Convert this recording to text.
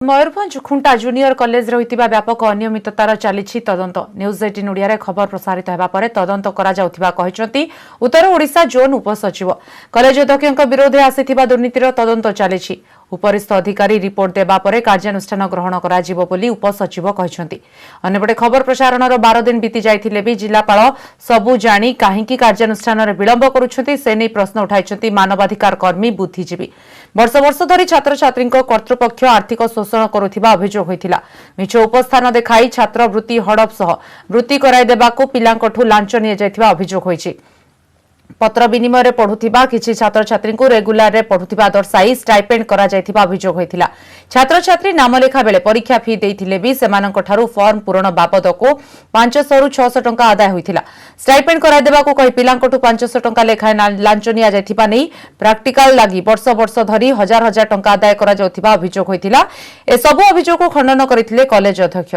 Mayurbhanj खुंटा junior college होइतिबा व्यापक अनियमिततार चली तदंत न्यूज 18 ओडिया रे खबर प्रसारित हेबा परे तदंत करा जाउथिबा कहिसंती उत्तर ओडिशा जोन उपसचिव कॉलेज अध्यक्षक विरोध में आसीथिबा दुर्नीतिर तदंत चली उपरिस्थ अधिकारी रिपोर्ट देबा परे कार्यानुष्ठान ग्रहण करा जिवो बोली उपसचिव कहिसंती अन्यपटे खबर प्रसारणर 12 दिन बीती जाइथिले भी जिलापाल सबु जानी काहेकि कार्यानुष्ठान रे विलंब करूछंती से नै प्रश्न उठाइछंती मानवाधिकार कर्मी बुद्धिजीवी वर्ष वर्ष धरी छात्र छात्री कर्तृपक्ष आर्थिक शोषण करुथिबा अभियोग होइथिला मिछ उपस्थान देखाई छात्रवृत्ति हड़प सह वृत्ति कराई देबाकू पिलांकठू लांच निया जायथिबा अभियोग होइछि पत्र विनिमय रे पढुथिबा किछि छात्र छात्री को रेगुलर रे पढुथिबा दर्शाई स्टाइपेंड करा जायथिबा अभियोग होइथिला छात्र छात्री नामलेखा बेले परीक्षा फी देइथिले भी सेमानक ठारू फॉर्म पूरण बाबदको 500 रु 600 टंका आदाय होइथिला स्टाइपेंड करा देबाकू कहि पिलांकठू 500 टंका लेखा लांच निया जायथिबा नै प्रैक्टिकल लागि वर्ष वर्ष धरी हजार हजार टंका आदाय करा जाउथिबा अभियोग होइथिला ए सब अभियोग को खंडन करिथिले कॉलेज अध्यक्ष।